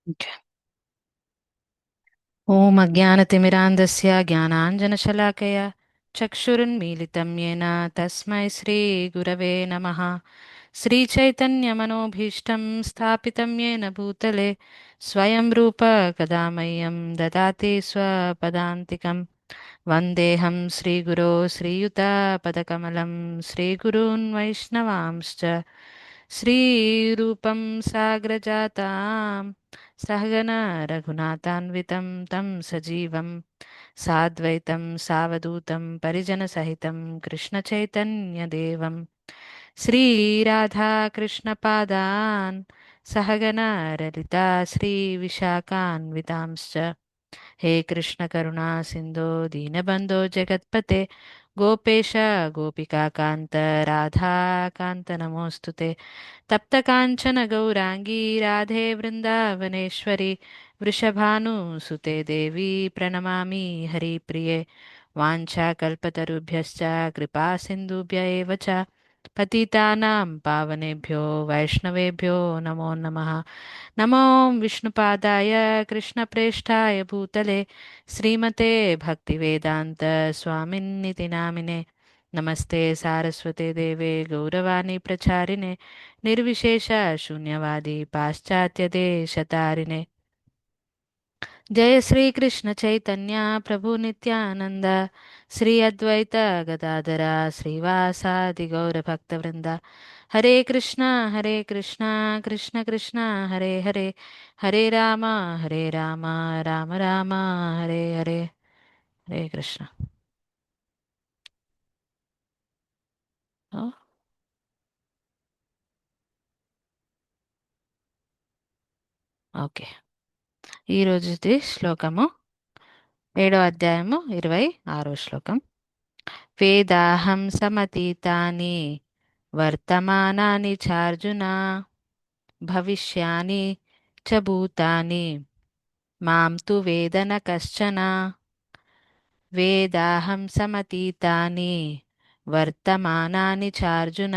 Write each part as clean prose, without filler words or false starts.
Okay. ॐ अज्ञानतिमिरान्धस्य ज्ञानाञ्जनशलाकया चक्षुरुन्मीलितं येन तस्मै श्रीगुरवे नमः। श्रीचैतन्यमनोभीष्टं स्थापितं येन भूतले स्वयं रूप कदा मह्यं ददाति स्वपदान्तिकं। वन्देऽहं श्रीगुरो श्रीयुतापदकमलं श्रीगुरून् वैष्णवांश्च श्रीरूपं साग्रजातां सहगना रघुनाथान्वितं तं सजीवं साद्वैतं सावधूतं परिजनसहितं कृष्णचैतन्यदेवं श्रीराधाकृष्णपादान् सहगना ललिता श्रीविशाखान्वितांश्च हे कृष्ण करुणा सिन्धो दीनबन्धो जगत्पते गोपेश गोपिकान्त राधाकान्त नमोऽस्तु ते। तप्तकाञ्चन गौराङ्गी राधे वृन्दावनेश्वरी वृषभानुसुते देवी प्रणमामि हरिप्रिये। वाञ्छाकल्पतरुभ्यश्च कृपा सिन्धुभ्य एव च पतितानां पावनेभ्यो वैष्णवेभ्यो नमो नमः। नमो विष्णुपादाय कृष्णप्रेष्ठाय भूतले श्रीमते भक्तिवेदान्त स्वामिन्निति नामिने। नमस्ते सारस्वते देवे गौरवाणी प्रचारिणे निर्विशेष शून्यवादी पाश्चात्यदेशतारिणे। जय श्री कृष्ण चैतन्य प्रभु नित्यानंद श्री अद्वैत गदाधरा श्रीवासादि गौर भक्तवृंद। हरे कृष्णा कृष्ण कृष्ण हरे हरे हरे राम राम राम हरे हरे। हरे कृष्ण। ఓకే, ఈ రోజుది శ్లోకము 7వ అధ్యాయము 26వ శ్లోకం. వేదాహం సమతీతాని వర్తమానాని చార్జున భవిష్యాని చ భూతాని మాం తు వేద న కశ్చన. వేదాహం సమతీతాని వర్తమానాని చార్జున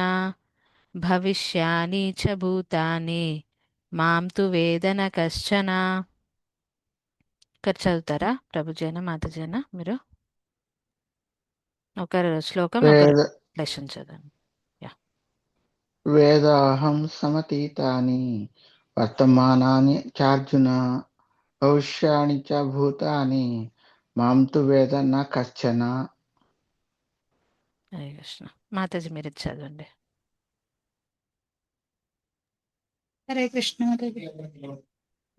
భవిష్యాని చ భూతాని మాం తు వేద న కశ్చన. ఇక్కడ చదువుతారా ప్రభుజీనా మాతాజీనా? మీరు ఒకరు శ్లోకం ఒకరు వేద లెసన్ చదవండి. యా. వేదాహం సమతీతాని వర్తమానాని చార్జున భవిష్యాని చ భూతాని మాం తు వేద న కశ్చన. హరే కృష్ణ. మాతాజీ మీరు ఇది చదవండి. హరే కృష్ణ.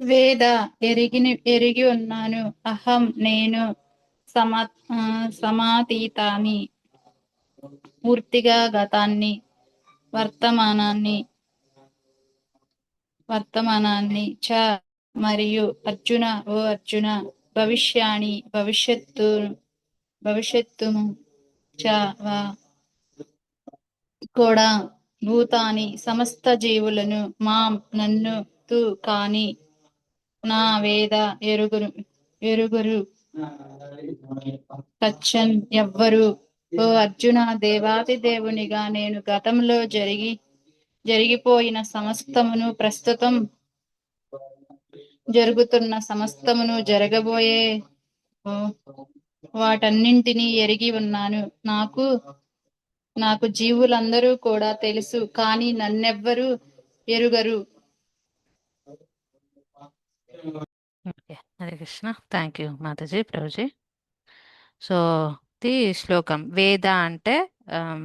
వేద ఎరిగి ఉన్నాను. అహం నేను. సమా సమాతీతాని పూర్తిగా గతాన్ని, వర్తమానాన్ని చ మరియు అర్జున ఓ అర్జున, భవిష్యాణి భవిష్యత్తును చ కూడా, భూతాని సమస్త జీవులను, మాం నన్ను, తు కాని నా వేద ఎరుగురు కచ్చన్ ఎవ్వరు. ఓ అర్జున, దేవాది దేవునిగా నేను గతంలో జరిగిపోయిన సమస్తమును, ప్రస్తుతం జరుగుతున్న సమస్తమును, జరగబోయే వాటన్నింటినీ ఎరిగి ఉన్నాను. నాకు జీవులందరూ కూడా తెలుసు, కానీ నన్నెవ్వరూ ఎరుగరు. Okay, Hare Krishna. Thank you Mataji Prabhuji. So the శ్లోకం వేద అంటే ఆమ్,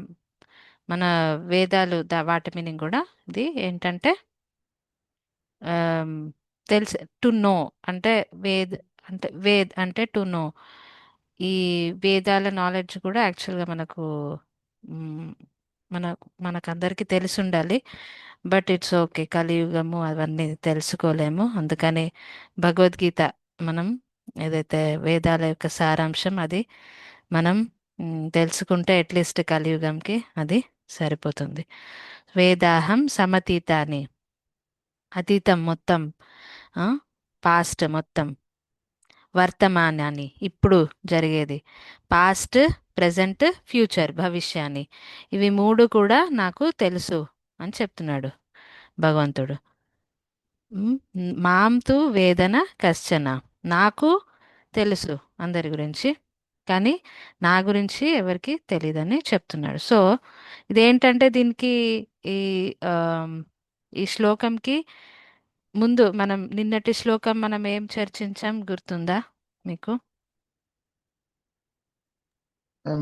మన వేదాలు వాటి మీనింగ్ కూడా ఇది ఏంటంటే ఆమ్, తెలిసి టు నో అంటే వేద్ అంటే టు నో. ఈ వేదాల నాలెడ్జ్ కూడా యాక్చువల్గా మనకు మ్, మనకందరికీ తెలిసి ఉండాలి. బట్ ఇట్స్ ఓకే, కలియుగము అవన్నీ తెలుసుకోలేము. అందుకని భగవద్గీత మనం ఏదైతే వేదాల యొక్క సారాంశం అది మనం తెలుసుకుంటే అట్లీస్ట్ కలియుగంకి అది సరిపోతుంది. వేదాహం సమతీతాని, అతీతం మొత్తం, పాస్ట్ మొత్తం, వర్తమానాన్ని ఇప్పుడు జరిగేది, పాస్ట్ ప్రజెంట్ ఫ్యూచర్ భవిష్యాన్ని, ఇవి మూడు కూడా నాకు తెలుసు అని చెప్తున్నాడు భగవంతుడు. మ్, మాం తు వేదన కశ్చన. నాకు తెలుసు అందరి గురించి, కానీ నా గురించి ఎవరికి తెలియదని చెప్తున్నాడు. సో ఇదేంటంటే దీనికి ఈ ఆమ్, ఈ శ్లోకంకి ముందు మనం నిన్నటి శ్లోకం మనం ఏం చర్చించాం గుర్తుందా మీకు?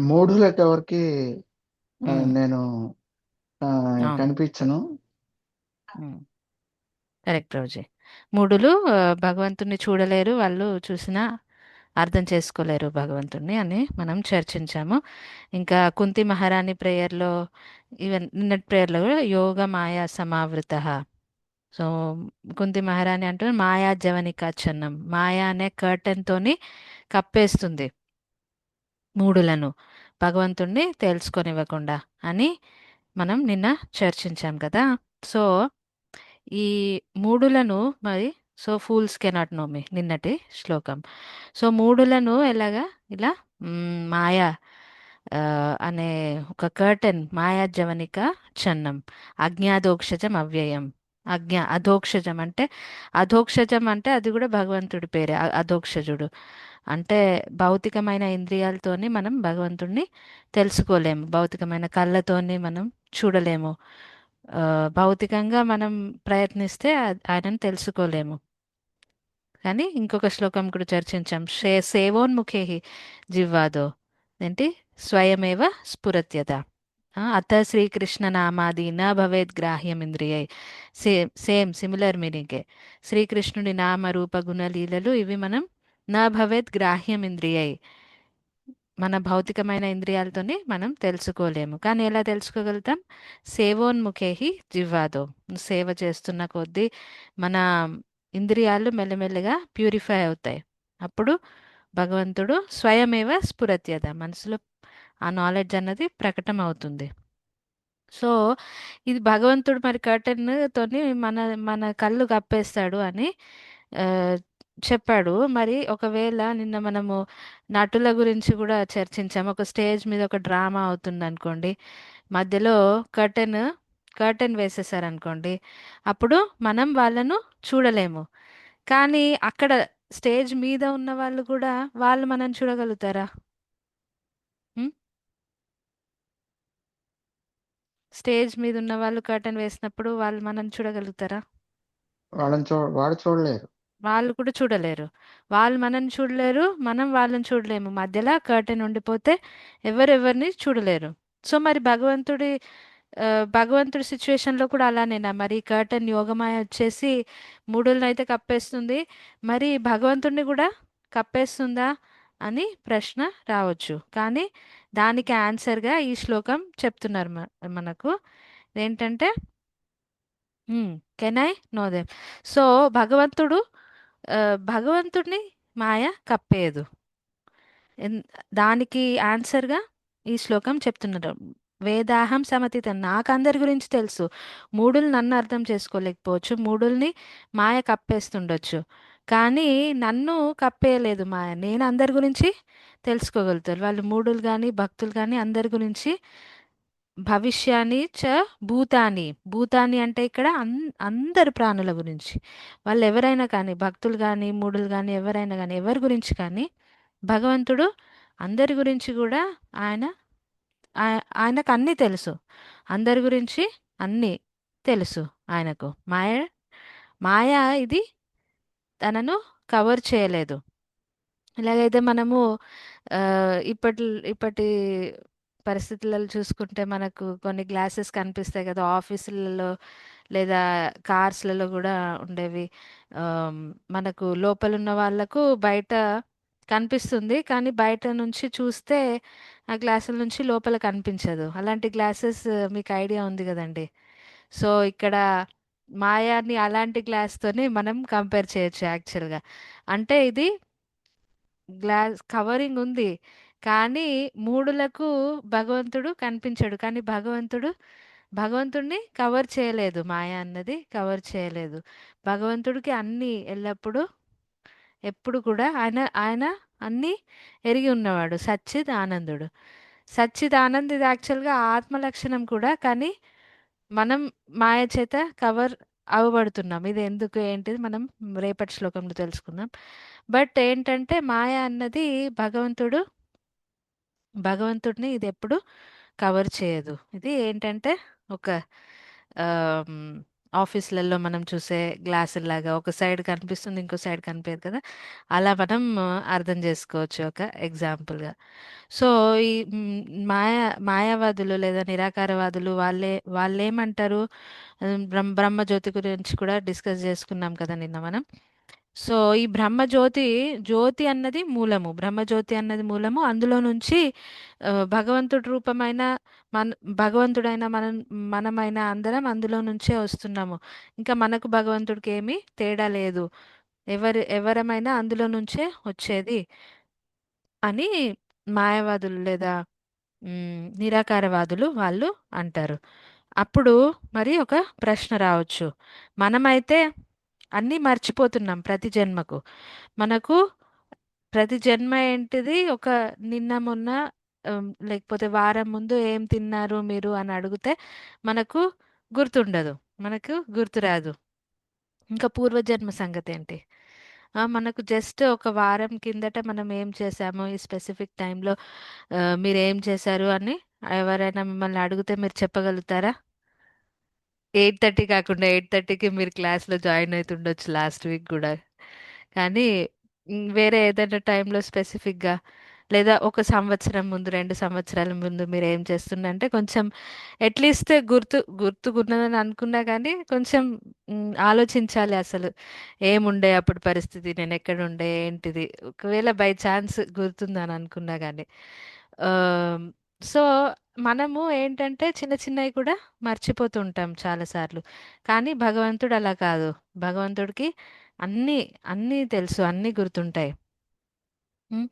మూఢులకు ఎవరికి ఉమ్, నేను అవును. కనిపించను. Correct Rosie. మూఢులు భగవంతుణ్ణి చూడలేరు, వాళ్ళు చూసినా అర్థం చేసుకోలేరు భగవంతుణ్ణి అని మనం చర్చించాము. ఇంకా కుంతి మహారాణి ప్రేయర్లో, ఈవెన్ నిన్నటి ప్రేయర్లో కూడా యోగ మాయా సమావృత. సో కుంతి మహారాణి అంటూ మాయా జవనికాచన్నం, మాయా అనే కర్టెన్ తోని కప్పేస్తుంది మూఢులను, భగవంతుణ్ణి తెలుసుకొనివ్వకుండా అని మనం నిన్న చర్చించాం కదా. సో ఈ మూడులను మరి, సో ఫూల్స్ కెనాట్ నో మీ నిన్నటి శ్లోకం. సో మూడులను ఎలాగా ఇలా మాయా ఆ, అనే ఒక కర్టెన్, మాయా జవనిక చన్నం, అజ్ఞాదోక్షజం అవ్యయం. అధోక్షజం అంటే, అధోక్షజం అంటే అది కూడా భగవంతుడి పేరే, అధోక్షజుడు. అంటే భౌతికమైన ఇంద్రియాలతోని మనం భగవంతుడిని తెలుసుకోలేము, భౌతికమైన కళ్ళతోని మనం చూడలేము, ఆ, భౌతికంగా మనం ప్రయత్నిస్తే ఆయనను తెలుసుకోలేము. కానీ ఇంకొక శ్లోకం కూడా చర్చించాం, సేవోన్ముఖే జివ్వాదో, ఏంటి, స్వయమేవ స్ఫురత్యత. అత శ్రీకృష్ణ నామాది న భవేద్ గ్రాహ్యం ఇంద్రియై. సేమ్ సేమ్ సిమిలర్ మీనింగే. శ్రీకృష్ణుడి నామ రూప గుణ లీలలు ఇవి మనం న భవేద్ గ్రాహ్యం ఇంద్రియై, మన భౌతికమైన ఇంద్రియాలతోని మనం తెలుసుకోలేము. కానీ ఎలా తెలుసుకోగలుగుతాం? సేవోన్ముఖేహి జివ్వాదో, సేవ చేస్తున్న కొద్దీ మన ఇంద్రియాలు మెల్లమెల్లగా ప్యూరిఫై అవుతాయి. అప్పుడు భగవంతుడు స్వయమేవ స్ఫురత్యత, మనసులో ఆ నాలెడ్జ్ అన్నది ప్రకటన అవుతుంది. సో ఇది భగవంతుడు మరి కర్టెన్ తోని మన మన కళ్ళు కప్పేస్తాడు అని ఆ, చెప్పాడు. మరి ఒకవేళ నిన్న మనము నటుల గురించి కూడా చర్చించాము. ఒక స్టేజ్ మీద ఒక డ్రామా అవుతుంది అనుకోండి, మధ్యలో కర్టెన్ కర్టెన్ వేసేసారనుకోండి, అప్పుడు మనం వాళ్ళను చూడలేము. కానీ అక్కడ స్టేజ్ మీద ఉన్న వాళ్ళు కూడా వాళ్ళు మనం చూడగలుగుతారా? ఉం? స్టేజ్ మీద ఉన్న వాళ్ళు కర్టెన్ వేసినప్పుడు వాళ్ళు మనం చూడగలుగుతారా? వాడు చూడలేరు. వాళ్ళు కూడా చూడలేరు. వాళ్ళు మనల్ని చూడలేరు, మనం వాళ్ళని చూడలేము. మధ్యలో కర్టెన్ ఉండిపోతే ఎవరెవరిని చూడలేరు. సో మరి ఆ, భగవంతుడి సిచ్యువేషన్లో కూడా అలానేనా? మరి కర్టెన్ యోగమాయ వచ్చేసి మూడులను అయితే కప్పేస్తుంది, మరి భగవంతుడిని కూడా కప్పేస్తుందా అని ప్రశ్న రావచ్చు. కానీ దానికి ఆన్సర్గా ఈ శ్లోకం చెప్తున్నారు మనకు. ఏంటంటే can I know them. So భగవంతుడు ఆ, భగవంతుడిని మాయ కప్పేయదు. ఎన్- దానికి ఆన్సర్గా ఈ శ్లోకం చెప్తున్నారు. వేదాహం సమతిత, నాకు అందరి గురించి తెలుసు. మూడులు నన్ను అర్థం చేసుకోలేకపోవచ్చు, మూడుల్ని మాయ కప్పేస్తుండొచ్చు, కానీ నన్ను కప్పేయలేదు మాయ. నేను అందరి గురించి తెలుసుకోగలుగుతారు, వాళ్ళు మూడులు కానీ భక్తులు కానీ అందరి గురించి. భవిష్యాన్ని చ భూతాని, భూతాని అంటే ఇక్కడ అందరి ప్రాణుల గురించి, వాళ్ళు ఎవరైనా కానీ, భక్తులు కానీ మూడులు కానీ ఎవరైనా కానీ, ఎవరి గురించి కానీ భగవంతుడు అందరి గురించి కూడా ఆయన ఆయనకు అన్నీ తెలుసు. అందరి గురించి అన్నీ తెలుసు ఆయనకు. మాయ మాయ ఇది తనను కవర్ చేయలేదు. ఇలాగైతే మనము ఆ, ఇప్పటి ఇప్పటి పరిస్థితులలో చూసుకుంటే మనకు కొన్ని గ్లాసెస్ కనిపిస్తాయి కదా ఆఫీసులలో, లేదా కార్స్లలో కూడా ఉండేవి. ఆమ్, మనకు లోపల ఉన్న వాళ్ళకు బయట కనిపిస్తుంది, కానీ బయట నుంచి చూస్తే ఆ గ్లాసుల నుంచి లోపల కనిపించదు. అలాంటి గ్లాసెస్ మీకు ఐడియా ఉంది కదండి. సో ఇక్కడ మాయాన్ని అలాంటి గ్లాస్తోనే మనం కంపేర్ చేయొచ్చు యాక్చువల్గా. అంటే ఇది గ్లాస్ కవరింగ్ ఉంది, కానీ మూడులకు భగవంతుడు కనిపించడు. కానీ భగవంతుడిని కవర్ చేయలేదు, మాయ అన్నది కవర్ చేయలేదు. భగవంతుడికి అన్నీ ఎల్లప్పుడూ ఎప్పుడు కూడా ఆయన ఆయన అన్నీ ఎరిగి ఉన్నవాడు, సచ్చిద్ ఆనందుడు. సచ్చిద్ ఆనంద్ ఇది యాక్చువల్గా ఆత్మ లక్షణం కూడా, కానీ మనం మాయ చేత కవర్ అవబడుతున్నాం. ఇది ఎందుకు ఏంటిది మనం రేపటి శ్లోకంలో తెలుసుకుందాం. బట్ ఏంటంటే మాయ అన్నది భగవంతుడు భగవంతుడిని ఇది ఎప్పుడు కవర్ చేయదు. ఇది ఏంటంటే ఒక ఆమ్, ఆఫీసులలో మనం చూసే గ్లాసుల్లాగా ఒక సైడ్ కనిపిస్తుంది, ఇంకో సైడ్ కనిపించదు కదా. అలా మనం అర్థం చేసుకోవచ్చు ఒక ఎగ్జాంపుల్గా. సో ఈ మాయావాదులు లేదా నిరాకారవాదులు వాళ్ళేమంటారు? బ్రహ్మజ్యోతి గురించి కూడా డిస్కస్ చేసుకున్నాం కదా నిన్న మనం. సో ఈ జ్యోతి అన్నది మూలము, బ్రహ్మజ్యోతి అన్నది మూలము. అందులో నుంచి భగవంతుడి రూపమైన మన భగవంతుడైన మనమైన అందరం అందులో నుంచే వస్తున్నాము. ఇంకా మనకు భగవంతుడికి ఏమీ తేడా లేదు. ఎవరమైనా అందులో నుంచే వచ్చేది అని మాయావాదులు లేదా నిరాకారవాదులు వాళ్ళు అంటారు. అప్పుడు మరి ఒక ప్రశ్న రావచ్చు. మనమైతే అన్నీ మర్చిపోతున్నాం ప్రతి జన్మకు. మనకు ప్రతి జన్మ ఏంటిది? ఒక నిన్న మొన్న లేకపోతే వారం ముందు ఏం తిన్నారు మీరు అని అడిగితే మనకు గుర్తుండదు, మనకు గుర్తురాదు. ఇంకా పూర్వజన్మ సంగతి ఏంటి? మనకు జస్ట్ ఒక వారం కిందట మనం ఏం చేసామో ఈ స్పెసిఫిక్ టైంలో మీరు ఏం చేశారు అని ఎవరైనా మిమ్మల్ని అడిగితే మీరు చెప్పగలుగుతారా? 8:30 కాకుండా 8:30కి మీరు క్లాస్లో జాయిన్ అవుతుండొచ్చు లాస్ట్ వీక్ కూడా. కానీ వేరే ఏదైనా టైంలో స్పెసిఫిక్గా లేదా ఒక సంవత్సరం ముందు 2 సంవత్సరాల ముందు మీరు ఏం చేస్తుండంటే కొంచెం అట్లీస్ట్ గుర్తుకున్నదని అనుకున్నా కానీ కొంచెం ఆలోచించాలి అసలు ఏముండే అప్పుడు పరిస్థితి, నేను ఎక్కడ ఉండే ఏంటిది, ఒకవేళ బై ఛాన్స్ గుర్తుందని అనుకున్నా కానీ. సో మనము ఏంటంటే చిన్న చిన్నవి కూడా మర్చిపోతూ ఉంటాం చాలాసార్లు. కానీ భగవంతుడు అలా కాదు. భగవంతుడికి అన్నీ అన్నీ తెలుసు, అన్నీ గుర్తుంటాయి. ఉమ్,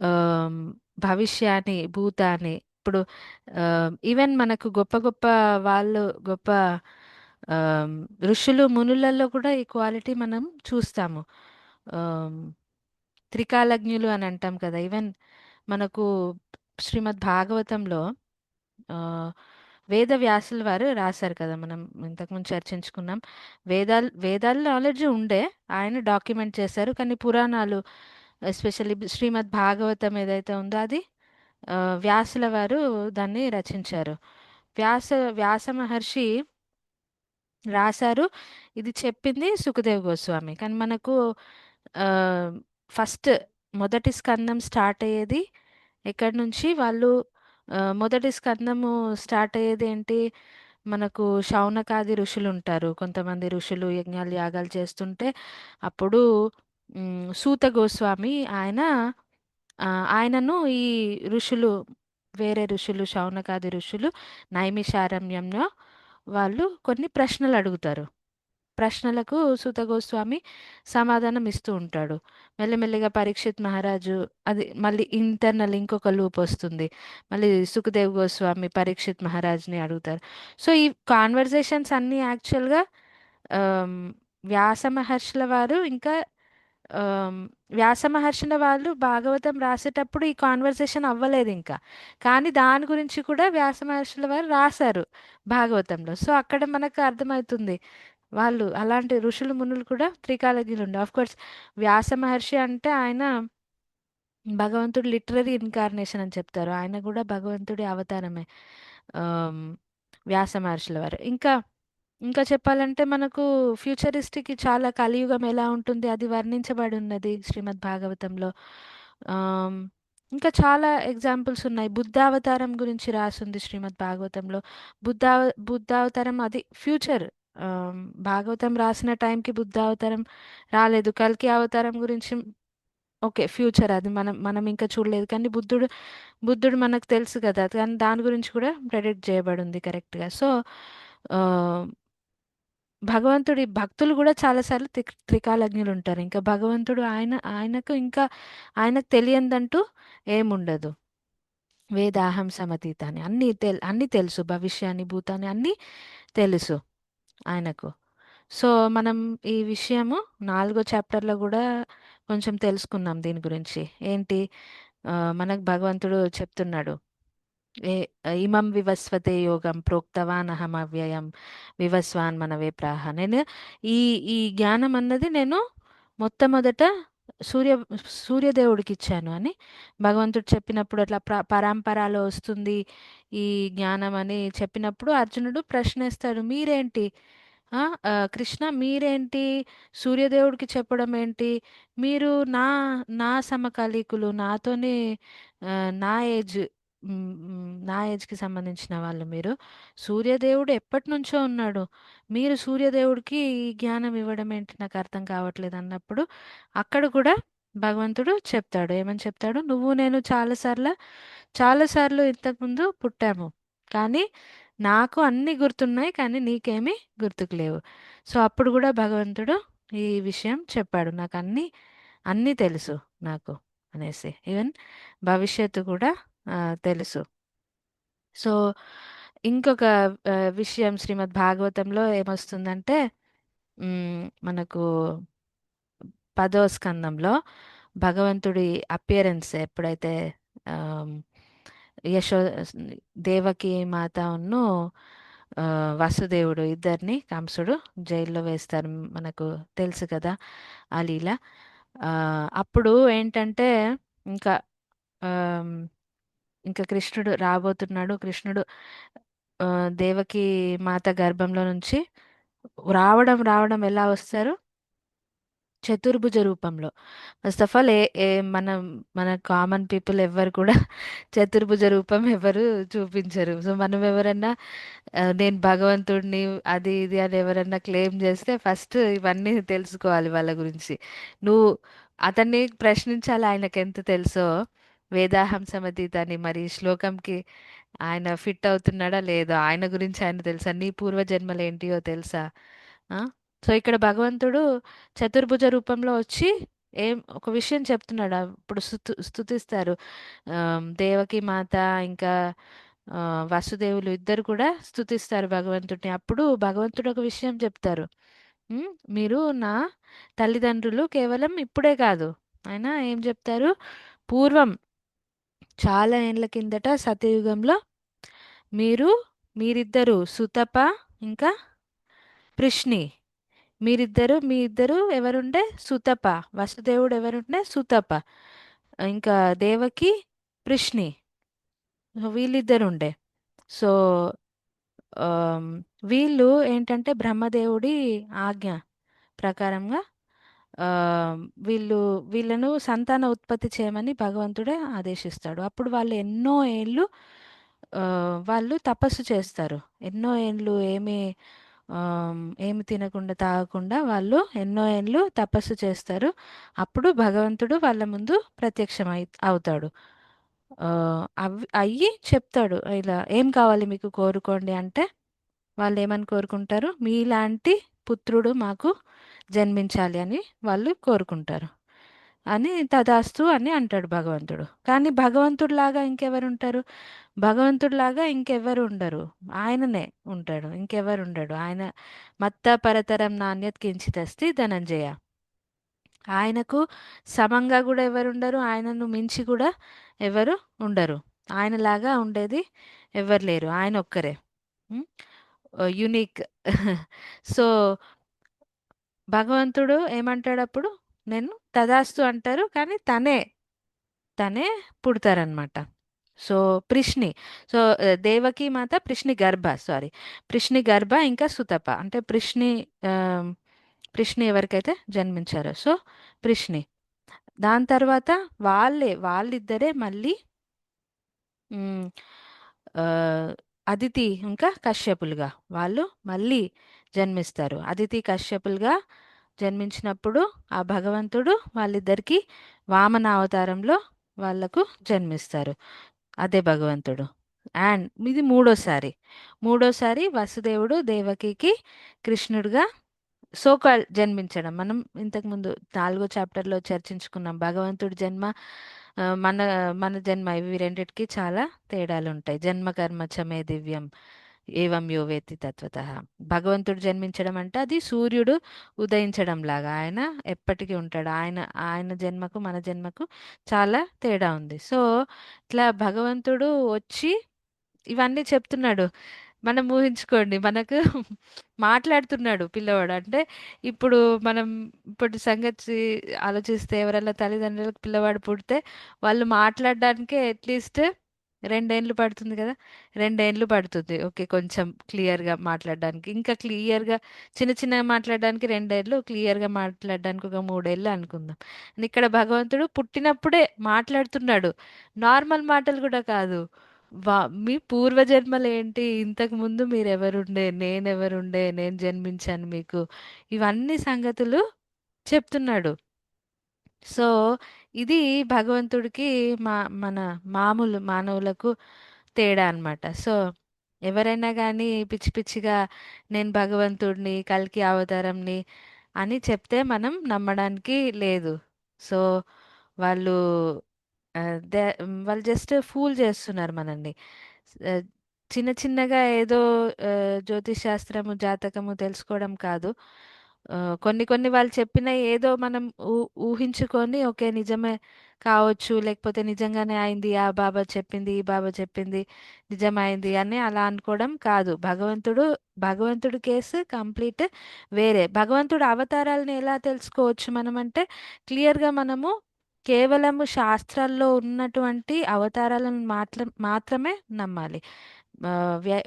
ఆమ్, భవిష్యాన్ని భూతాన్ని ఇప్పుడు ఈవెన్ మనకు గొప్ప గొప్ప వాళ్ళు గొప్ప ఆమ్, ఋషులు మునులలో కూడా ఈ క్వాలిటీ మనం చూస్తాము. ఆమ్, త్రికాలజ్ఞులు అని అంటాం కదా. ఈవెన్ మనకు శ్రీమద్ భాగవతంలో ఆ, వేద వ్యాసుల వారు రాశారు కదా, మనం ఇంతకుముందు చర్చించుకున్నాం. వేదాల నాలెడ్జ్ ఉండే, ఆయన డాక్యుమెంట్ చేశారు. కానీ పురాణాలు ఎస్పెషల్లీ శ్రీమద్ భాగవతం ఏదైతే ఉందో అది ఆ, వ్యాసుల వారు దాన్ని రచించారు. వ్యాస వ్యాస మహర్షి రాశారు. ఇది చెప్పింది సుఖదేవ్ గోస్వామి. కానీ మనకు ఆ, ఫస్ట్ మొదటి స్కందం స్టార్ట్ అయ్యేది ఎక్కడి నుంచి? వాళ్ళు మొదటి స్కందము స్టార్ట్ అయ్యేది ఏంటి? మనకు శౌనకాది ఋషులు ఉంటారు. కొంతమంది ఋషులు యజ్ఞాలు యాగాలు చేస్తుంటే అప్పుడు సూత గోస్వామి ఆ, ఆయనను ఈ ఋషులు వేరే ఋషులు శౌనకాది ఋషులు నైమిషారణ్యంలో వాళ్ళు కొన్ని ప్రశ్నలు అడుగుతారు. ప్రశ్నలకు సూత గోస్వామి సమాధానం ఇస్తూ ఉంటాడు. మెల్లిమెల్లిగా పరీక్షిత్ మహారాజు, అది మళ్ళీ ఇంటర్నల్ ఇంకొక లూప్ వస్తుంది. మళ్ళీ సుఖదేవ్ గోస్వామి పరీక్షిత్ మహారాజ్ని అడుగుతారు. సో ఈ కాన్వర్జేషన్స్ అన్నీ యాక్చువల్గా వ్యాస మహర్షుల వారు ఇంకా ఆమ్, వ్యాస మహర్షుల వాళ్ళు భాగవతం రాసేటప్పుడు ఈ కాన్వర్సేషన్ అవ్వలేదు ఇంకా. కానీ దాని గురించి కూడా వ్యాస మహర్షుల వారు రాశారు భాగవతంలో. సో అక్కడ మనకు అర్థమవుతుంది వాళ్ళు అలాంటి ఋషులు మునులు కూడా త్రికాలజ్ఞులు ఉండే. ఆఫ్ కోర్స్ వ్యాస మహర్షి అంటే ఆయన భగవంతుడు లిటరరీ ఇన్కార్నేషన్ అని చెప్తారు. ఆయన కూడా భగవంతుడి అవతారమే. ఆమ్, వ్యాస మహర్షుల వారు ఇంకా ఇంకా చెప్పాలంటే మనకు ఫ్యూచరిస్టిక్ చాలా కలియుగం ఎలా ఉంటుంది అది వర్ణించబడి ఉన్నది శ్రీమద్ భాగవతంలో. ఆమ్, ఇంకా చాలా ఎగ్జాంపుల్స్ ఉన్నాయి. బుద్ధావతారం గురించి రాసుంది శ్రీమద్ భాగవతంలో. బుద్ధా బుద్ధావతారం అది ఫ్యూచర్. భాగవతం రాసిన టైంకి బుద్ధావతారం రాలేదు. కల్కి అవతారం గురించి ఓకే ఫ్యూచర్, అది మనం మనం ఇంకా చూడలేదు. కానీ బుద్ధుడు మనకు తెలుసు కదా, కానీ దాని గురించి కూడా ప్రెడిక్ట్ చేయబడి ఉంది కరెక్ట్గా. సో భగవంతుడి భక్తులు కూడా చాలాసార్లు త్రికాలజ్ఞులు ఉంటారు. ఇంకా భగవంతుడు ఆయనకు ఇంకా ఆయనకు తెలియందంటూ ఏముండదు. వేదాహం సమతీత అని అన్నీ తెలుసు, భవిష్యాన్ని భూతాన్ని అన్నీ తెలుసు ఆయనకు. సో మనం ఈ విషయము 4వ చాప్టర్లో కూడా కొంచెం తెలుసుకున్నాం దీని గురించి. ఏంటి మనకు భగవంతుడు చెప్తున్నాడు ఏ ఇమం వివస్వతే యోగం ప్రోక్తవాన్ అహం అవ్యయం వివస్వాన్ మనవే ప్రాహ. నేను ఈ ఈ జ్ఞానం అన్నది నేను మొట్టమొదట సూర్య సూర్యదేవుడికి ఇచ్చాను అని భగవంతుడు చెప్పినప్పుడు అట్లా పరంపరలో వస్తుంది ఈ జ్ఞానం అని చెప్పినప్పుడు అర్జునుడు ప్రశ్నిస్తాడు, మీరేంటి కృష్ణ మీరేంటి సూర్యదేవుడికి చెప్పడం ఏంటి, మీరు నా నా సమకాలీకులు, నాతోనే ఆ, నా ఏజ్ నా ఏజ్కి సంబంధించిన వాళ్ళు మీరు. సూర్యదేవుడు ఎప్పటి నుంచో ఉన్నాడు, మీరు సూర్యదేవుడికి ఈ జ్ఞానం ఇవ్వడం ఏంటి నాకు అర్థం కావట్లేదు అన్నప్పుడు అక్కడ కూడా భగవంతుడు చెప్తాడు, ఏమని చెప్తాడు, నువ్వు నేను చాలాసార్లు ఇంతకుముందు పుట్టాము, కానీ నాకు అన్నీ గుర్తున్నాయి కానీ నీకేమీ గుర్తుకు లేవు. సో అప్పుడు కూడా భగవంతుడు ఈ విషయం చెప్పాడు, నాకు అన్నీ తెలుసు నాకు అనేసి, ఈవెన్ భవిష్యత్తు కూడా తెలుసు. సో ఇంకొక విషయం శ్రీమద్ భాగవతంలో ఏమొస్తుందంటే మనకు 10వ స్కందంలో భగవంతుడి అపియరెన్స్ ఎప్పుడైతే ఆమ్, యశో దేవకి మాత ఉన్ను వసుదేవుడు ఇద్దరిని కంసుడు జైల్లో వేస్తారు, మనకు తెలుసు కదా ఆ లీల. అప్పుడు ఏంటంటే ఇంకా ఆమ్, ఇంకా కృష్ణుడు రాబోతున్నాడు. కృష్ణుడు ఆ, దేవకి మాత గర్భంలో నుంచి రావడం ఎలా వస్తారు, చతుర్భుజ రూపంలో. ఫస్ట్ ఆఫ్ ఆల్ ఏ ఏ మన మన కామన్ పీపుల్ ఎవ్వరు కూడా చతుర్భుజ రూపం ఎవరు చూపించరు. సో మనం ఎవరన్నా నేను భగవంతుడిని అది ఇది అని ఎవరన్నా క్లెయిమ్ చేస్తే ఫస్ట్ ఇవన్నీ తెలుసుకోవాలి వాళ్ళ గురించి. నువ్వు అతన్ని ప్రశ్నించాలి, ఆయనకి ఎంత తెలుసో వేదాహం సమతీత అని. మరి ఈ శ్లోకంకి ఆయన ఫిట్ అవుతున్నాడా లేదో, ఆయన గురించి ఆయన తెలుసా, నీ పూర్వజన్మలు ఏంటియో తెలుసా. ఆ? సో ఇక్కడ భగవంతుడు చతుర్భుజ రూపంలో వచ్చి ఒక విషయం చెప్తున్నాడు. ఇప్పుడు స్తుతిస్తారు దేవకి మాత ఇంకా ఆ, వసుదేవులు ఇద్దరు కూడా స్తుతిస్తారు భగవంతుడిని. అప్పుడు భగవంతుడు ఒక విషయం చెప్తారు, మీరు నా తల్లిదండ్రులు కేవలం ఇప్పుడే కాదు, ఆయన ఏం చెప్తారు, పూర్వం చాలా ఏండ్ల కిందట సత్యయుగంలో మీరు మీరిద్దరు సుతప ఇంకా పృష్ణి, మీ ఇద్దరు ఎవరుండే సుతప, వసుదేవుడు ఎవరుండే సుతప, ఇంకా దేవకి పృష్ణి, వీళ్ళిద్దరు ఉండే. సో ఆమ్, వీళ్ళు ఏంటంటే బ్రహ్మదేవుడి ఆజ్ఞ ప్రకారంగా ఆ, వీళ్ళు వీళ్ళను సంతాన ఉత్పత్తి చేయమని భగవంతుడే ఆదేశిస్తాడు. అప్పుడు వాళ్ళు ఎన్నో ఏళ్ళు ఆ, వాళ్ళు తపస్సు చేస్తారు. ఎన్నో ఏళ్ళు ఏమి తినకుండా తాగకుండా వాళ్ళు ఎన్నో ఏళ్ళు తపస్సు చేస్తారు. అప్పుడు భగవంతుడు వాళ్ళ ముందు అవుతాడు. ఆ, అయ్యి చెప్తాడు, ఇలా ఏం కావాలి మీకు కోరుకోండి అంటే వాళ్ళు ఏమని కోరుకుంటారు, మీలాంటి పుత్రుడు మాకు జన్మించాలి అని వాళ్ళు కోరుకుంటారు. అని తదాస్తు అని అంటాడు భగవంతుడు. కానీ భగవంతుడిలాగా ఇంకెవరు ఉంటారు, భగవంతుడిలాగా ఇంకెవరు ఉండరు, ఆయననే ఉంటాడు, ఇంకెవరు ఉండడు. ఆయన మత్త పరతరం నాణ్యత్ కించితస్తి ధనంజయ. ఆయనకు సమంగా కూడా ఎవరు ఉండరు, ఆయనను మించి కూడా ఎవరు ఉండరు. ఆయనలాగా ఉండేది ఎవరు లేరు, ఆయన ఒక్కరే యునిక్. సో భగవంతుడు ఏమంటాడు అప్పుడు, నేను తదాస్తు అంటారు కానీ తనే పుడతారనమాట. సో పృష్ణి, సో దేవకి మాత పృష్ణి గర్భ ఇంకా సుతప అంటే ఆ, పృష్ణి ఎవరికైతే జన్మించారో సో పృష్ణి. దాని తర్వాత వాళ్ళిద్దరే మళ్ళీ మ్, ఆ, అదితి ఇంకా కశ్యపులుగా వాళ్ళు మళ్ళీ జన్మిస్తారు. అదితి కశ్యపులుగా జన్మించినప్పుడు ఆ భగవంతుడు వాళ్ళిద్దరికి వామన అవతారంలో వాళ్ళకు జన్మిస్తారు. అదే భగవంతుడు. అండ్ ఇది మూడోసారి వసుదేవుడు దేవకికి కృష్ణుడిగా సోకాల్ జన్మించడం. మనం ఇంతకుముందు 4వ చాప్టర్లో చర్చించుకున్నాం భగవంతుడి జన్మ మన మన జన్మ ఇవి రెండిటికి చాలా తేడాలు ఉంటాయి. జన్మ కర్మ చమే దివ్యం ఏవం యో వేత్తి తత్వతః. భగవంతుడు జన్మించడం అంటే అది సూర్యుడు ఉదయించడం లాగా, ఆయన ఎప్పటికీ ఉంటాడు. ఆయన జన్మకు మన జన్మకు చాలా తేడా ఉంది. సో ఇట్లా భగవంతుడు వచ్చి ఇవన్నీ చెప్తున్నాడు. మనం ఊహించుకోండి, మనకు మాట్లాడుతున్నాడు పిల్లవాడు. అంటే ఇప్పుడు మనం ఇప్పుడు సంగతి ఆలోచిస్తే, ఎవరైనా తల్లిదండ్రులకు పిల్లవాడు పుడితే వాళ్ళు మాట్లాడడానికే అట్లీస్ట్ 2 ఏండ్లు పడుతుంది కదా! 2 ఏండ్లు పడుతుంది. ఓకే. కొంచెం క్లియర్‌గా మాట్లాడడానికి. ఇంకా క్లియర్‌గా చిన్న చిన్నగా మాట్లాడడానికి 2 ఏళ్ళు, క్లియర్‌గా మాట్లాడడానికి ఒక 3 ఏళ్ళు అనుకుందాం. అండ్ ఇక్కడ భగవంతుడు పుట్టినప్పుడే మాట్లాడుతున్నాడు. నార్మల్ మాటలు కూడా కాదు. వా మీ పూర్వజన్మలేంటి? ఇంతకుముందు మీరెవరుండే? నేనెవరుండే? నేను జన్మించాను మీకు. ఇవన్నీ సంగతులు చెప్తున్నాడు. సో, ఇది భగవంతుడికి మన మామూలు మానవులకు తేడా అన్నమాట. సో, ఎవరైనా గానీ పిచ్చి పిచ్చిగా నేను భగవంతుడిని, కల్కి అవతారంని అని చెప్తే మనం నమ్మడానికి లేదు. సో, వాళ్ళు వాళ్ళు జస్ట్ ఫూల్ చేస్తున్నారు మనల్ని. ఆహ్, చిన్న చిన్నగా ఏదో జ్యోతిష్ శాస్త్రము, జాతకము తెలుసుకోవడం కాదు. కొన్ని కొన్ని వాళ్ళు చెప్పినయి ఏదో మనం ఊహించుకొని ఓకే. నిజమే కావచ్చు, లేకపోతే నిజంగానే అయింది. ఆ బాబా చెప్పింది, ఈ బాబా చెప్పింది నిజమైంది అని అలా అనుకోవడం కాదు. భగవంతుడి కేసు కంప్లీట్ వేరే. భగవంతుడి అవతారాలను ఎలా తెలుసుకోవచ్చు మనమంటే క్లియర్‌గా మనము కేవలము శాస్త్రాల్లో ఉన్నటువంటి అవతారాలను మాత్రమే నమ్మాలి.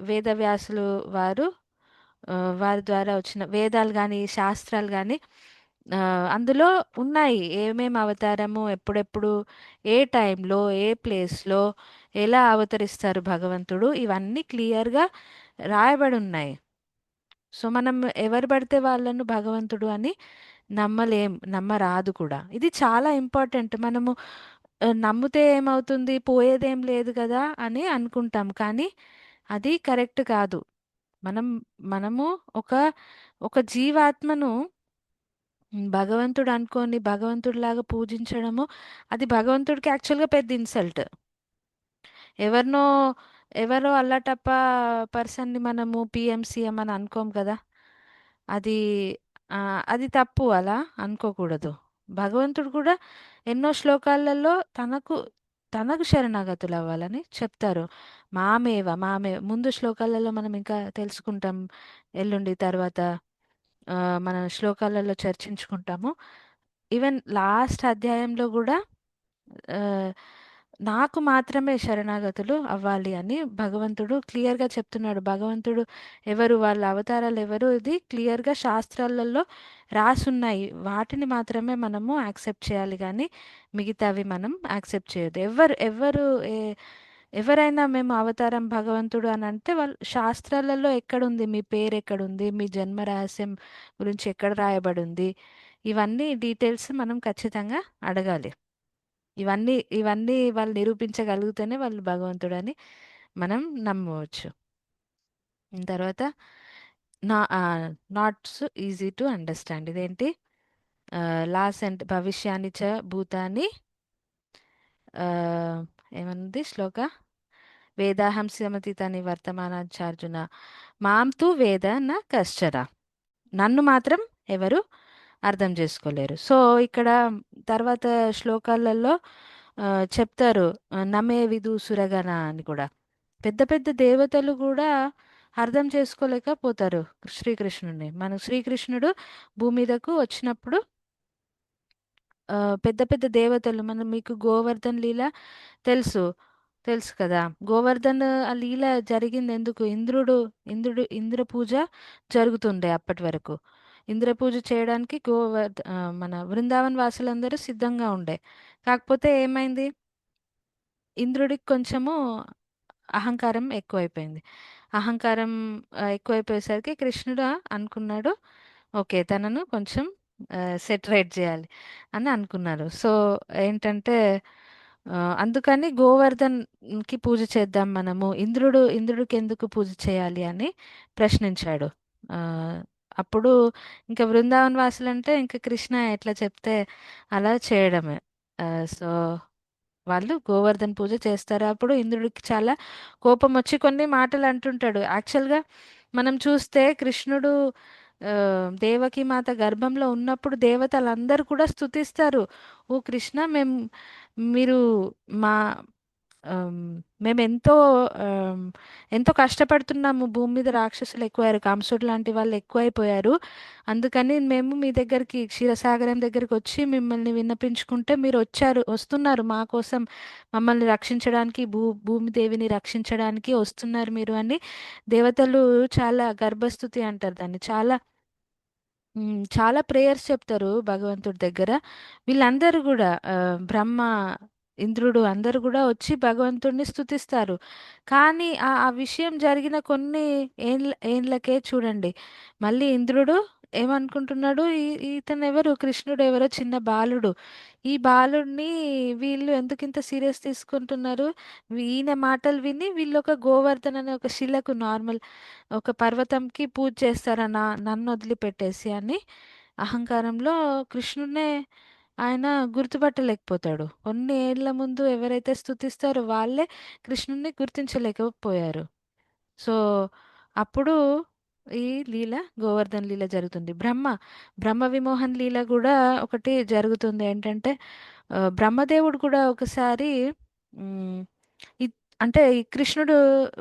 వేదవ్యాసులు వారు వారి ద్వారా వచ్చిన వేదాలు గాని, శాస్త్రాలు గాని అందులో ఉన్నాయి. ఏమేం అవతారము, ఎప్పుడెప్పుడు, ఏ టైంలో, ఏ ప్లేస్‌లో, ఎలా అవతరిస్తారు భగవంతుడు, ఇవన్నీ క్లియర్‌గా రాయబడున్నాయి. సో, మనం ఎవరు పడితే వాళ్ళను భగవంతుడు అని నమ్మలేం. నమ్మరాదు కూడా. ఇది చాలా ఇంపార్టెంట్. మనము నమ్మితే ఏమవుతుంది? పోయేదేం లేదు గదా! అని అనుకుంటాం. కానీ అది కరెక్ట్ కాదు. మనం మనము ఒక ఒక జీవాత్మను భగవంతుడు అనుకోని భగవంతుడిలాగా పూజించడము, అది భగవంతుడికి యాక్చువల్‌గా పెద్ద ఇన్సల్ట్. ఎవరినో ఎవరో అల్లాటప్ప పర్సన్‌ని మనము పీఎం, సీఎం అని అనుకోం కదా! అది అది తప్పు, అలా అనుకోకూడదు. భగవంతుడు కూడా ఎన్నో శ్లోకాలలో తనకు శరణాగతులవ్వాలని చెప్తారు. ముందు శ్లోకాలలో మనం ఇంకా తెలుసుకుంటాం. ఎల్లుండి తర్వాత మన శ్లోకాలలో చర్చించుకుంటాము. ఈవెన్ లాస్ట్ అధ్యాయంలో గూడా ఆహ్, నాకు మాత్రమే శరణాగతులు అవ్వాలి అని భగవంతుడు క్లియర్‌గా చెప్తున్నాడు. భగవంతుడు ఎవరు? వాళ్ళ అవతారాలెవరు? ఇది క్లియర్‌గా శాస్త్రాలలో రాసున్నాయి. వాటిని మాత్రమే మనము యాక్సెప్ట్ చేయాలి గానీ, మిగతావి మనం యాక్సెప్ట్ చేయొద్దు. ఎవరు ఎవరైనా మేము అవతారం భగవంతుడు అనంటే వాళ్ళు శాస్త్రాలలో ఎక్కడుంది? మీ పేరెక్కడుంది? మీ జన్మ రహస్యం గురించి ఎక్కడ రాయబడుంది? ఇవన్నీ డీటెయిల్స్ మనం ఖచ్చితంగా అడగాలి. ఇవన్నీ వాళ్ళు నిరూపించగలిగితేనే వాళ్ళు భగవంతుడని మనం నమ్మవచ్చు. తర్వాత నా not so easy to understand ఇదేంటి? భవిష్యాని చ భూతాని ఆహ్, ఏమనుంది శ్లోక? వేదాహం సమతీతాని వర్తమానాచార్జున మాం తు వేద న కశ్చర. నన్ను మాత్రం ఎవరు అర్థం చేసుకోలేరు. సో, ఇక్కడ తర్వాత శ్లోకాలలో చెప్తారు, నమే విదుసురగణ అని కూడా. పెద్ద పెద్ద దేవతలు కూడా అర్థం చేసుకోలేకపోతారు శ్రీకృష్ణుడిని. శ్రీకృష్ణుడు భూమి మీదకు వచ్చినప్పుడు పెద్ద పెద్ద దేవతలు మీకు గోవర్ధన్ లీల తెలుసు. తెలుసు కదా! గోవర్ధన్ ఆ లీల జరిగిందెందుకు? ఇంద్ర పూజ జరుగుతుండే అప్పటి వరకు. ఇంద్ర పూజ చేయడానికి మన బృందావన్ వాసులందరూ సిద్ధంగా ఉండే. కాకపోతే ఏమైంది? ఇంద్రుడికి కొంచెము అహంకారం ఎక్కువైపోయింది. అహంకారం ఎక్కువైపోయేసరికి కృష్ణుడు అనుకున్నాడు, ఓకే. తనను కొంచెం సెటరేట్ చేయాలి అని అనుకున్నారు. సో, ఏంటంటే అందుకని గోవర్ధన్‌కి పూజ చేద్దాం మనము. ఇంద్రుడికెందుకు పూజ చేయాలి అని ప్రశ్నించాడు. ఆహ్, అప్పుడు ఇంక బృందావన వాసులంటే ఇంక కృష్ణ ఎట్లా చెప్తే అలా చేయడమే. సో, వాళ్ళు గోవర్ధన్ పూజ చేస్తారు. అప్పుడు ఇంద్రుడికి చాలా కోపమొచ్చి కొన్ని మాటలు అంటుంటాడు. యాక్చువల్‌గా మనం చూస్తే కృష్ణుడు దేవకీ మాత గర్భంలో ఉన్నప్పుడు దేవతలందరూ కూడా స్తుతిస్తారు. ఓ కృష్ణ, మీరు మా ఆమ్, మేము ఆమ్, ఎంతో కష్టపడుతున్నాము. భూమి మీద రాక్షసులు ఎక్కువయ్యారు, కంసుడు లాంటి వాళ్ళు ఎక్కువైపోయారు. అందుకని మేము మీ దగ్గరికి, క్షీరసాగరం దగ్గరికి వచ్చి మిమ్మల్ని విన్నపించుకుంటే మీరు వస్తున్నారు మా కోసం, మమ్మల్ని రక్షించడానికి, భూమిదేవిని రక్షించడానికి వస్తున్నారు మీరు అని దేవతలు చాలా గర్భస్తుతి అంటారు దాన్ని, చాలా చాలా ప్రేయర్స్ చెప్తారు భగవంతుడి దగ్గర. వీళ్ళందరూ కూడా బ్రహ్మ, ఇంద్రుడు అందరూ కూడా వచ్చి భగవంతుడిని స్తుతిస్తారు. కానీ ఆ విషయం జరిగిన కొన్ని ఏండ్లకే చూడండి, మళ్ళీ ఇంద్రుడు ఏమనుకుంటున్నాడు, ఇతను ఎవరు, కృష్ణుడు ఎవరో చిన్న బాలుడు, ఈ బాలుడిని వీళ్ళు ఎందుకు ఇంత సీరియస్ తీసుకుంటున్నారు, ఈయన మాటలు విని వీళ్ళు ఒక గోవర్ధన్ అనే ఒక శిలకు, నార్మల్ ఒక పర్వతంకి పూజ చేస్తారా నన్ను వదిలిపెట్టేసి అని అహంకారంలో కృష్ణుడినే ఆయన గుర్తుపట్టలేకపోతాడు. కొన్ని ఏళ్ల ముందు ఎవరైతే స్తుతిస్తారో వాళ్ళే కృష్ణుడిని గుర్తించలేకపోయారు. సో అప్పుడు ఈ లీల, గోవర్ధన్ లీల జరుగుతుంది. బ్రహ్మ విమోహన్ లీల కూడా ఒకటి జరుగుతుంది. ఏంటంటే బ్రహ్మదేవుడు కూడా ఒకసారి మ్, ఈ అంటే ఈ కృష్ణుడు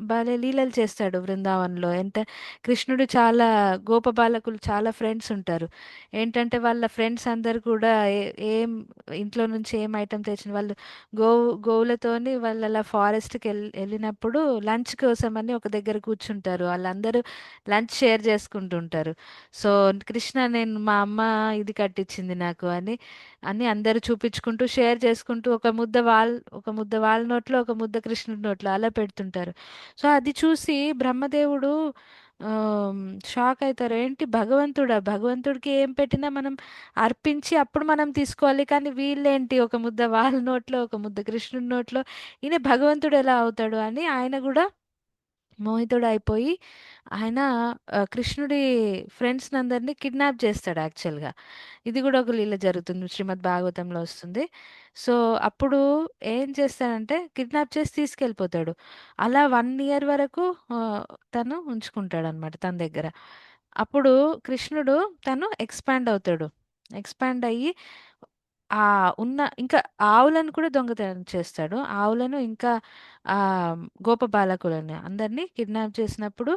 భలే లీలలు చేస్తాడు బృందావనంలో. కృష్ణుడు చాలా గోపబాలకులు చాలా ఫ్రెండ్స్ ఉంటారు. ఏంటంటే వాళ్ళ ఫ్రెండ్స్ అందరు కూడా ఏం ఇంట్లో నుంచి ఏం ఐటమ్ తెచ్చిన వాళ్ళు గోవులతోని వాళ్ళు అలా ఫారెస్ట్కి వెళ్ళినప్పుడు లంచ్ కోసం అని ఒక దగ్గర కూర్చుంటారు. వాళ్ళందరూ లంచ్ షేర్ చేసుకుంటుంటారు. సో కృష్ణ, నేను మా అమ్మ ఇది కట్టించింది నాకు అని అని అందరూ చూపించుకుంటూ షేర్ చేసుకుంటూ ఒక ముద్ద వాళ్ళ నోట్లో, ఒక ముద్ద కృష్ణుడి నోట్లో అలా పెడుతుంటారు. సో అది చూసి బ్రహ్మదేవుడు షాక్ అవుతారు. ఏంటి భగవంతుడా, భగవంతుడికి ఏం పెట్టినా మనం అర్పించి అప్పుడు మనం తీసుకోవాలి, కానీ వీళ్ళేంటి ఒక ముద్ద వాళ్ళ నోట్లో, ఒక ముద్ద కృష్ణుడి నోట్లో, ఈయన భగవంతుడు ఎలా అవుతాడు అని ఆయన కూడా మోహితుడు అయిపోయి ఆయన కృష్ణుడి ఫ్రెండ్స్ అందరినీ కిడ్నాప్ చేస్తాడు యాక్చువల్గా. ఇది కూడా ఒక లీల జరుగుతుంది, శ్రీమద్ భాగవతంలో వస్తుంది. సో అప్పుడు ఏం చేస్తాడంటే కిడ్నాప్ చేసి తీసుకెళ్ళిపోతాడు. అలా 1 ఇయర్ వరకు ఆ, తను ఉంచుకుంటాడు అనమాట తన దగ్గర. అప్పుడు కృష్ణుడు తను ఎక్స్పాండ్ అవుతాడు. ఎక్స్పాండ్ అయ్యి ఆ ఉన్న ఇంకా ఆవులను కూడా దొంగతనం చేస్తాడు. ఆవులను ఇంకా ఆ గోప బాలకులను అందరినీ కిడ్నాప్ చేసినప్పుడు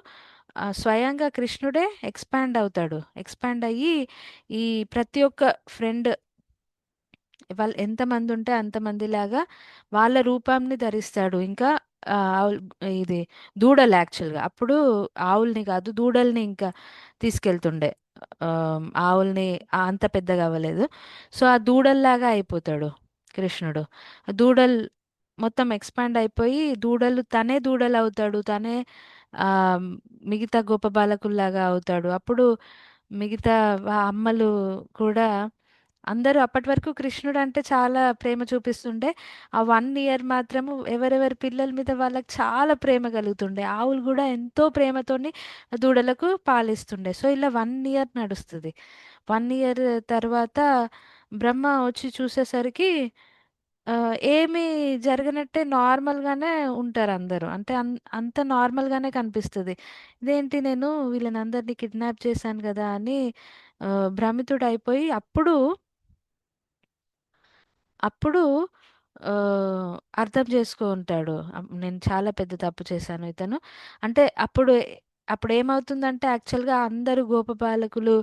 స్వయంగా కృష్ణుడే ఎక్స్పాండ్ అవుతాడు. ఎక్స్పాండ్ అయ్యి ఈ ప్రతి ఒక్క ఫ్రెండ్, వాళ్ళు ఎంతమంది ఉంటే అంతమందిలాగా వాళ్ళ రూపాన్ని ధరిస్తాడు. ఇంకా ఆవుల్ ఇది దూడలు యాక్చువల్గా అప్పుడు ఆవుల్ని కాదు దూడల్ని ఇంకా తీసుకెళ్తుండే. ఆవుల్ని అంత పెద్దగా అవ్వలేదు. సో ఆ దూడల్లాగా అయిపోతాడు కృష్ణుడు. ఆ దూడల్ మొత్తం ఎక్స్పాండ్ అయిపోయి తనే దూడలు అవుతాడు, తనే ఆ మిగతా గోప బాలకుల్లాగా అవుతాడు. అప్పుడు మిగతా అమ్మలు కూడా అందరూ అప్పటి వరకు కృష్ణుడు అంటే చాలా ప్రేమ చూపిస్తుండే. ఆ 1 ఇయర్ మాత్రము ఎవరెవరి పిల్లల మీద వాళ్ళకి చాలా ప్రేమ కలుగుతుండే. ఆవులు కూడా ఎంతో ప్రేమతోని దూడలకు పాలిస్తుండే. సో ఇలా 1 ఇయర్ నడుస్తుంది. 1 ఇయర్ తర్వాత బ్రహ్మ వచ్చి చూసేసరికి ఏమీ జరగనట్టే నార్మల్గానే ఉంటారు అందరూ. అంటే అంత నార్మల్గానే కనిపిస్తుంది. ఇదేంటి, నేను వీళ్ళని అందరినీ కిడ్నాప్ చేశాను కదా అని భ్రమితుడు అయిపోయి అప్పుడు అర్థం చేసుకుంటాడు. నేను చాలా పెద్ద తప్పు చేశాను ఇతను అంటే. అప్పుడు ఏమవుతుందంటే యాక్చువల్గా అందరూ గోపబాలకులు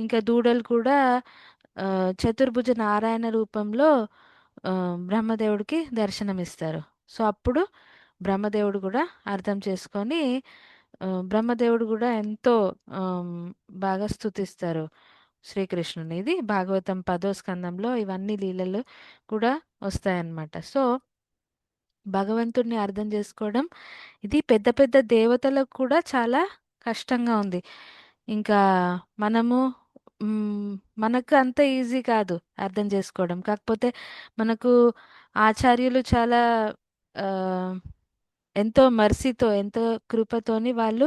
ఇంకా దూడలు కూడా చతుర్భుజ నారాయణ రూపంలో ఆ, బ్రహ్మదేవుడికి దర్శనమిస్తారు. సో అప్పుడు బ్రహ్మదేవుడు కూడా అర్థం చేసుకొని బ్రహ్మదేవుడు కూడా ఎంతో ఆమ్, బాగా స్తుతిస్తారు శ్రీకృష్ణుని. ఇది భాగవతం 10వ స్కందంలో ఇవన్నీ లీలలు కూడా వస్తాయన్నమాట. సో భగవంతుడిని అర్థం చేసుకోవడం ఇది పెద్ద పెద్ద దేవతలకు కూడా చాలా కష్టంగా ఉంది. ఇంకా మనము మ్, మనకు అంత ఈజీ కాదు అర్థం చేసుకోవడం. కాకపోతే మనకు ఆచార్యులు చాలా ఆ, ఎంతో మర్సీతో, ఎంతో కృపతోని వాళ్ళు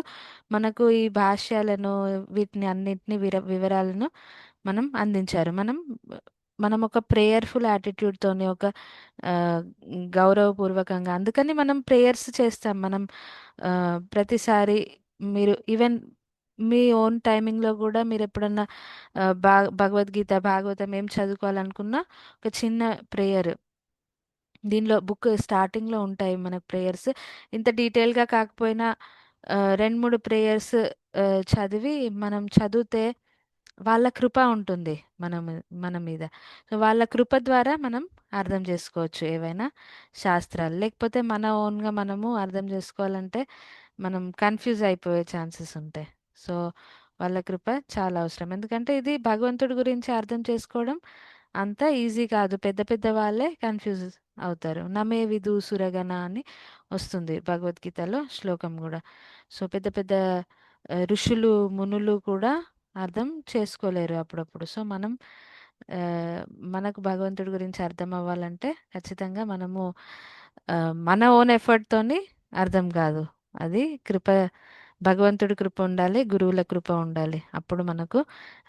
మనకు ఈ భాష్యాలను, వీటిని అన్నిటిని వివరాలను మనం అందించారు. మనం ఒక ప్రేయర్ఫుల్ యాటిట్యూడ్ తోని, ఒక ఆ, గౌరవపూర్వకంగా, అందుకని మనం ప్రేయర్స్ చేస్తాం. మనం ప్రతిసారి మీరు ఈవెన్ మీ ఓన్ టైమింగ్లో కూడా మీరు ఎప్పుడన్నా భగవద్గీత, భాగవతం ఏం చదువుకోవాలనుకున్నా ఒక చిన్న ప్రేయర్ దీనిలో బుక్ స్టార్టింగ్లో ఉంటాయి మనకు ప్రేయర్స్. ఇంత డీటెయిల్గా కాకపోయినా రెండు మూడు ప్రేయర్స్ చదివి మనం చదివితే వాళ్ళ కృప ఉంటుంది మన మీద. సో వాళ్ళ కృప ద్వారా మనం అర్థం చేసుకోవచ్చు ఏవైనా శాస్త్రాలు. లేకపోతే మన ఓన్గా మనము అర్థం చేసుకోవాలంటే మనం కన్ఫ్యూజ్ అయిపోయే ఛాన్సెస్ ఉంటాయి. సో వాళ్ళ కృప చాలా అవసరం. ఎందుకంటే ఇది భగవంతుడి గురించి అర్థం చేసుకోవడం అంత ఈజీ కాదు. పెద్ద పెద్ద వాళ్ళే కన్ఫ్యూజ్ అవుతారు. నమే విదు సురగణ అని వస్తుంది భగవద్గీతలో శ్లోకం కూడా. సో పెద్ద పెద్ద ఋషులు మునులు కూడా అర్థం చేసుకోలేరు అప్పుడప్పుడు. సో మనం ఆ, మనకు భగవంతుడి గురించి అర్థం అవ్వాలంటే ఖచ్చితంగా మనము ఆ, మన ఓన్ ఎఫర్ట్తోని అర్థం కాదు. అది కృప, భగవంతుడి కృప ఉండాలి, గురువుల కృప ఉండాలి. అప్పుడు మనకు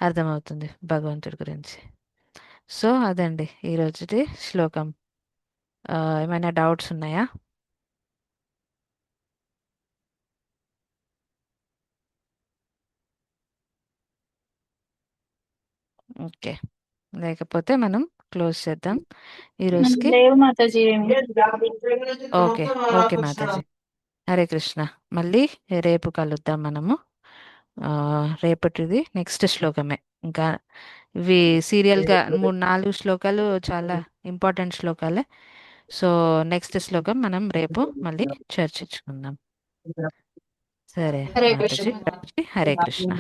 అర్థమవుతుంది భగవంతుడి గురించి. సో అదండి ఈరోజుది శ్లోకం. ఏమైనా డౌట్స్ ఉన్నాయా? ఓకే, లేకపోతే మనం క్లోజ్ చేద్దాం ఈరోజుకి. లేవు మాతాజీ. Okay, okay Mataji. హరే కృష్ణ. మళ్ళీ రేపు కలుద్దాం మనము. రేపటిది నెక్స్ట్ శ్లోకమే. ఇంకా ఇవి సీరియల్గా 3-4 శ్లోకాలు చాలా ఇంపార్టెంట్ శ్లోకాలే. సో నెక్స్ట్ శ్లోకం మనం రేపు మళ్ళీ చర్చించుకుందాం. సరే హరే మాతాజీ, కృష్ణ. ప్రభుజీ, హరే కృష్ణ.